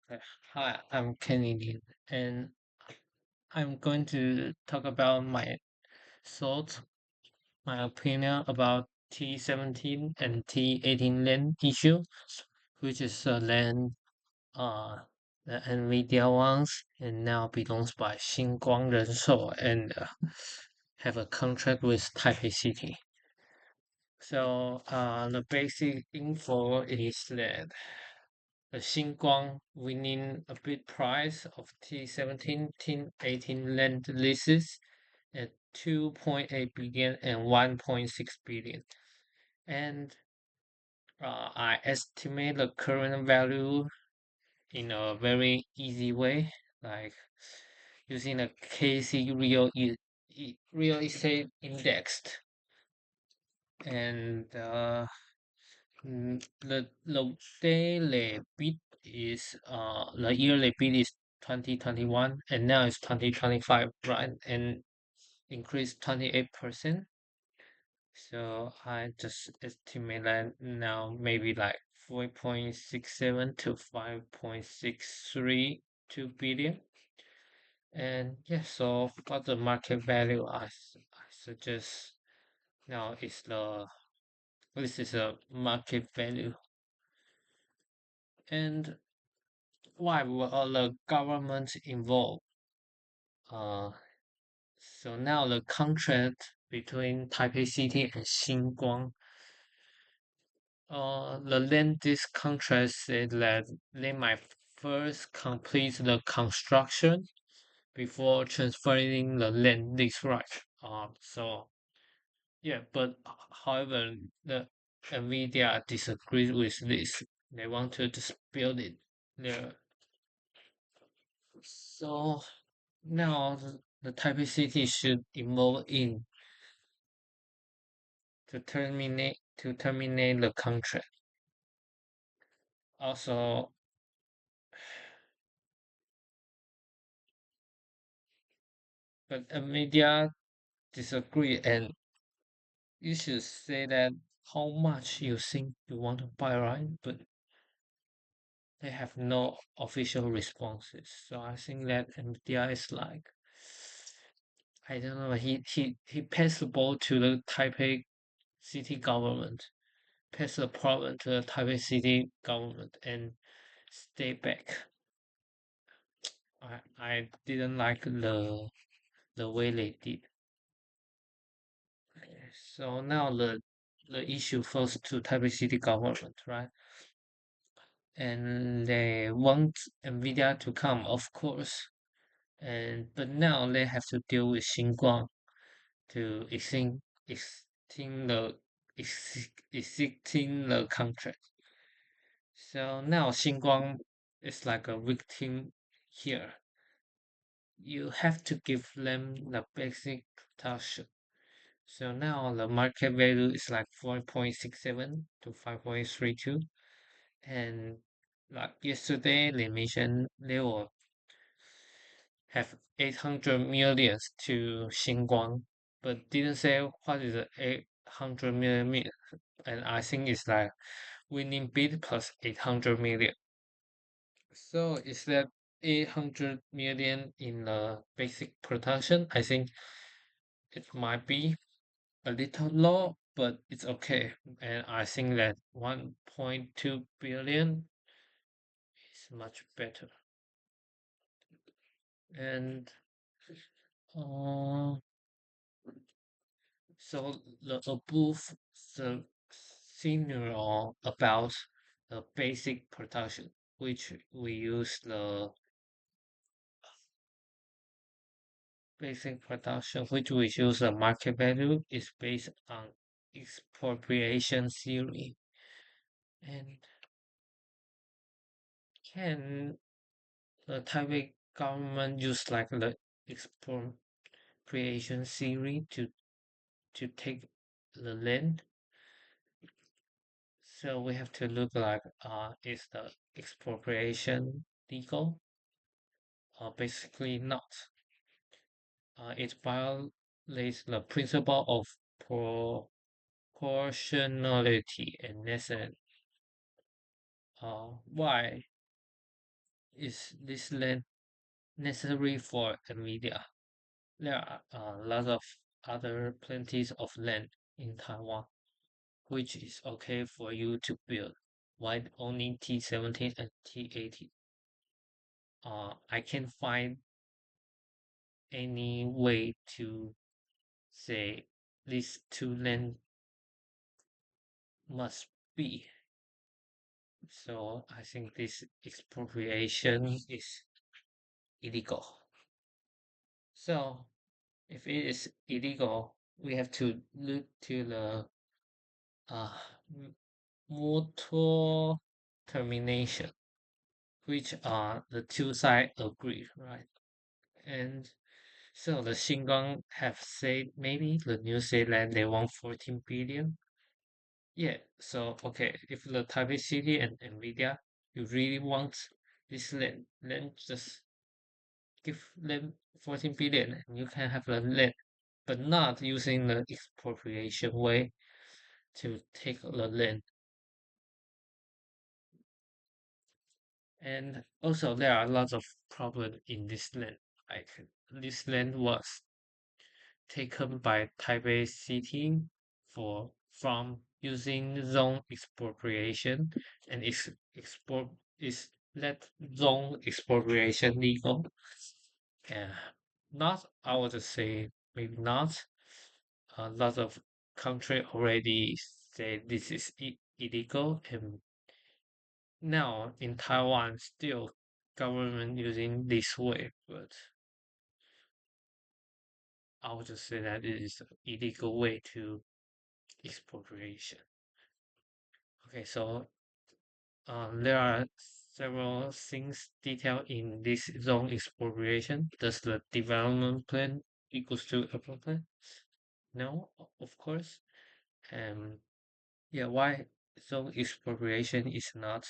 Uh, Hi, I'm Canadian, and I'm going to talk about my thoughts, my opinion about T17 and T18 land issue, which is a land the Nvidia ones and now belongs by Xinguang Renshou and have a contract with Taipei City. So the basic info is that the Xinguang winning a bid price of T17, T18 land leases at 2.8 billion and 1.6 billion. And I estimate the current value in a very easy way, like using a KC real estate indexed. And the daily bid is the yearly bid is 2021 and now it's 2025, right? And increased 28%. So I just estimate that now maybe like 4.67 to 5.632 billion. And yeah, so for the market value, I suggest now is this is a market value. And why were all the government involved? Uh, so now the contract between Taipei City and Xinguang, the land this contract said that they might first complete the construction before transferring the land lease right. So yeah, but however, the Nvidia disagreed with this. They want to just build it there. So now the Taipei City should involve in to terminate the contract. Also, but Nvidia disagree, and you should say that how much you think you want to buy, right? But they have no official responses. So I think that Nvidia is like, I don't know. He passed the ball to the Taipei city government, passed the problem to the Taipei city government, and stay back. I didn't like the way they did. So now the issue falls to Taipei city government, right? And they want Nvidia to come, of course. And but now they have to deal with Xinguang to extend the exiting the contract. So now Xinguang is like a victim here. You have to give them the basic protection. So now the market value is like 4.67 to 5.32. And like yesterday, they mentioned they will have 800 millions to Xinguang, but didn't say what is the 800 million mean. And I think it's like winning bid plus 800 million. So is that 800 million in the basic production? I think it might be a little low, but it's okay. And I think that 1.2 billion is much better. And uh, so the above the scenario about the basic production, which we use the basic production, which we use the market value, is based on expropriation theory. And can the Taipei government use like the expropriation theory to take the land? So we have to look like is the expropriation legal? Basically not. It violates the principle of proportionality and necessity. Why? is this land necessary for Nvidia? There are lots of other plenties of land in Taiwan, which is okay for you to build. Why only T17 and T18? I can't find any way to say these two land must be. So I think this expropriation is illegal. So if it is illegal, we have to look to the uh, mutual termination, which are the two sides agree, right? And so the Xinjiang have said maybe the New Zealand they want 14 billion. Yeah, so okay, if the Taipei City and Nvidia you really want this land, then just give them 14 billion and you can have the land, but not using the expropriation way to take the land. And also there are lots of problems in this land. Like this land was taken by Taipei City for from using zone expropriation and export is that zone expropriation legal? Yeah, not I would say maybe not. A lot of country already say this is illegal, and now in Taiwan still government using this way, but I would just say that it is an illegal way to expropriation. Okay, so there are several things detailed in this zone expropriation. Does the development plan equals to a plan? No, of course. Um, yeah, why zone expropriation is not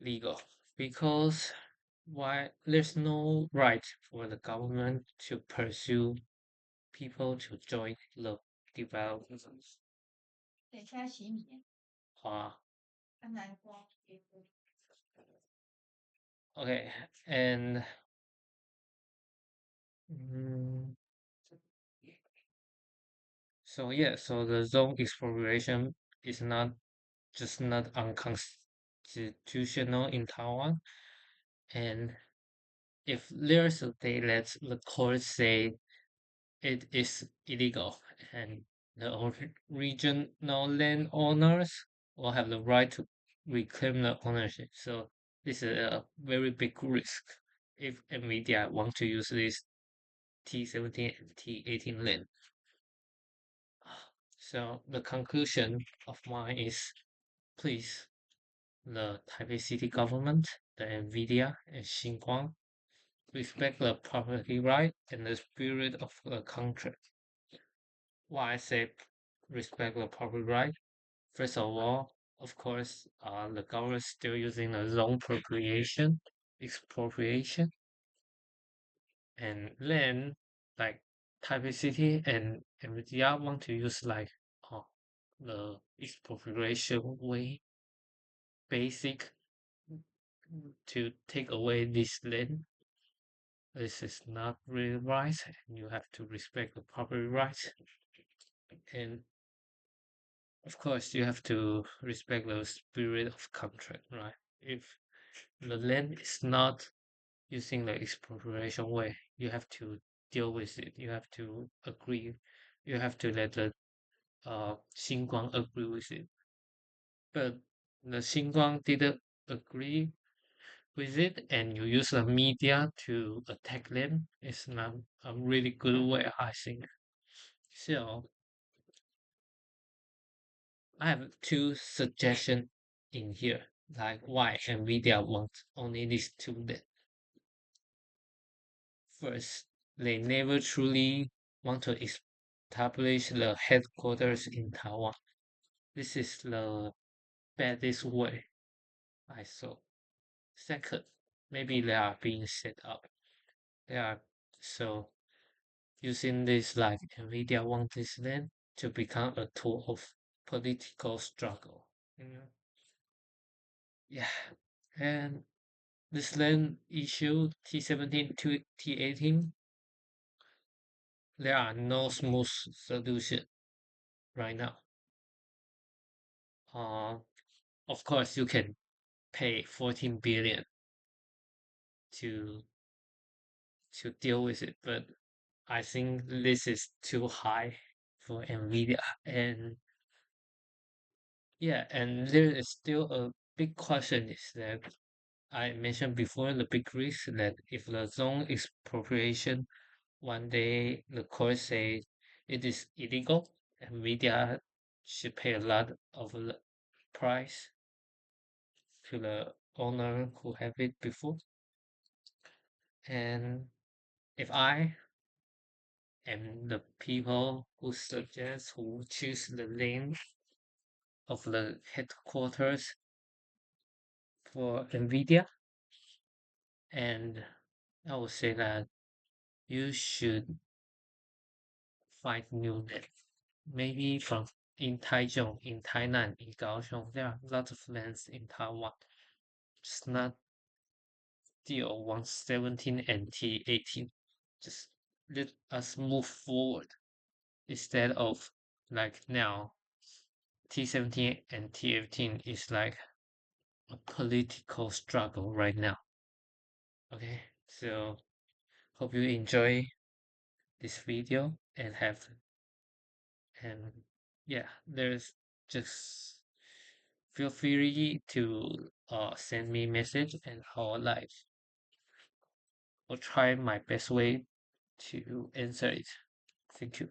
legal? Because why there's no right for the government to pursue people to join the development. Uh, okay, and mm, so yeah, so the zone expropriation is not unconstitutional in Taiwan, and if there's a day that the court say it is illegal and the regional landowners will have the right to reclaim the ownership. So this is a very big risk if Nvidia want to use this T17 and T18 land. So the conclusion of mine is please the Taipei City government, the Nvidia and Xinjiang respect the property right and the spirit of the contract. Why I say respect the property right? First of all, of course, the government is still using the zone expropriation, and then like Taipei City and Nvidia want to use like the expropriation way, basic to take away this land. This is not really right, and you have to respect the property rights. And of course, you have to respect the spirit of contract, right? If the land is not using the expropriation way, you have to deal with it. You have to agree. You have to let the Xinguang agree with it. But the Xinguang didn't agree with it, and you use the media to attack them. It's not a really good way, I think. So I have two suggestions in here, like why Nvidia wants only these two. That first, they never truly want to establish the headquarters in Taiwan. This is the baddest way I saw. Second, maybe they are being set up. They are so using this like Nvidia want this land to become a tool of political struggle. You know? Yeah. And This land issue T17 to T18, there are no smooth solution right now. Uh, of course, you can pay 14 billion to deal with it, but I think this is too high for Nvidia. And yeah, and there is still a big question is that I mentioned before the big risk that if the zone expropriation one day the court say it is illegal, Nvidia should pay a lot of the price to the owner who have it before. And if I am the people who suggest who choose the name of the headquarters for Nvidia, and I would say that you should find new land. Maybe from in Taichung, in Tainan, in Kaohsiung, there are lots of lands in Taiwan. Just not deal 117 and T18. Just let us move forward instead of like now T17 and T18 is like a political struggle right now. Okay, so hope you enjoy this video and have and yeah, there's just feel free to send me message and I'll try my best way to answer it. Thank you.